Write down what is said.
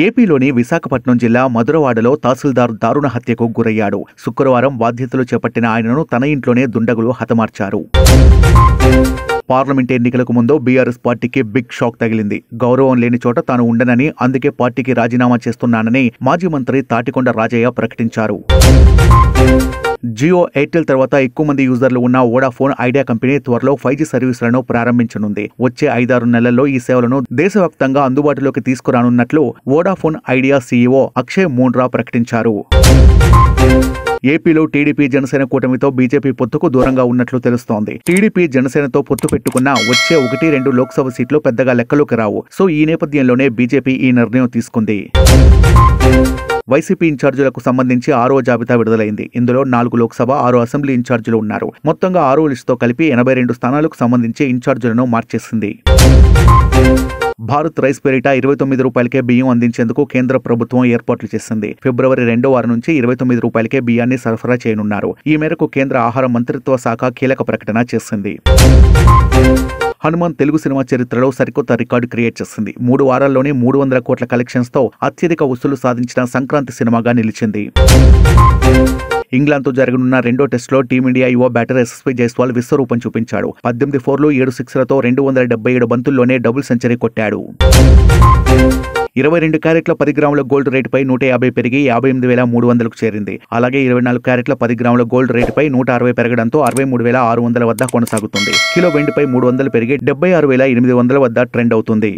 ఏపీలోని విశాఖపట్నం జిల్లా మధురవాడలో తహసీల్దార్ దారుణ హత్యకు గురయ్యాడు. శుక్రవారం బాధ్యతలు చేపట్టిన ఆయనను తన ఇంట్లోనే దుండగులు హతమార్చారు. పార్లమెంట్ ఎన్నికలకు ముందు బీఆర్ఎస్ పార్టీకి బిగ్ షాక్ తగిలింది. గౌరవం లేని చోట తాను ఉండనని, అందుకే పార్టీకి రాజీనామా చేస్తున్నానని మాజీ మంత్రి తాటికొండ రాజయ్య ప్రకటించారు. జియో, ఎయిర్టెల్ తర్వాత ఎక్కువ మంది యూజర్లు ఉన్న వోడాఫోన్ ఐడియా కంపెనీ త్వరలో 5G సర్వీసులను ప్రారంభించనుంది. వచ్చే 5-6 నెలల్లో ఈ సేవలను దేశవ్యాప్తంగా అందుబాటులోకి తీసుకురానున్నట్లు వోడాఫోన్ ఐడియా సీఈఓ అక్షయ్ మూండ్రా ప్రకటించారు. ఏపీలో టీడీపీ జనసేన కూటమితో బీజేపీ పొత్తుకు దూరంగా ఉన్నట్లు తెలుస్తోంది. టీడీపీ జనసేనతో పొత్తు పెట్టుకున్న వచ్చే 1-2 లోక్సభ సీట్లు పెద్దగా లెక్కలోకి రావు. సో ఈ నేపథ్యంలోనే బీజేపీ ఈ నిర్ణయం తీసుకుంది. వైసీపీ ఇన్ఛార్జీలకు సంబంధించి 6వ జాబితా విడుదలైంది. ఇందులో 4 లోక్సభ, 6 అసెంబ్లీ ఇన్ఛార్జీలు ఉన్నారు. మొత్తంగా 6వ లిస్టుతో కలిపి 82 స్థానాలకు సంబంధించి ఇన్ఛార్జీలను మార్చేసింది. భారత్ రైస్ పేరిట 29 రూపాయలకే బియ్యం అందించేందుకు కేంద్ర ప్రభుత్వం ఏర్పాట్లు చేసింది. ఫిబ్రవరి 2వ వారం నుంచి 29 రూపాయలకే బియ్యాన్ని సరఫరా చేయనున్నారు. ఈ మేరకు కేంద్ర ఆహార మంత్రిత్వ శాఖ కీలక ప్రకటన చేసింది. హనుమాన్ తెలుగు సినిమా చరిత్రలో సరికొత్త రికార్డు క్రియేట్ చేసింది. 3 వారాల్లోనే 300 కోట్ల కలెక్షన్స్ తో అత్యధిక వసూలు సాధించిన సంక్రాంతి సినిమాగా నిలిచింది. ఇంగ్లాండ్తో జరగనున్న 2వ టెస్టులో టీమిండియా యువ బ్యాటర్ యశస్వి జైస్వాల్ విశ్వరూపం చూపించాడు. 18 4లు 7 6లతో 277 బంతుల్లోనే డబుల్ సెంచరీ కొట్టాడు. 22 క్యారెట్ల 10 గ్రాముల గోల్డ్ రేటుపై 150 పెరిగి 58,300కు చేరింది. అలాగే 24 క్యారెట్ల 10 గ్రాముల గోల్డ్ రేటుపై 160 పెరగడంతో 63,600 వద్ద కొనసాగుతుంది. కిలో వెండిపై 300 పెరిగి 76,800 వద్ద ట్రెండ్ అవుతుంది.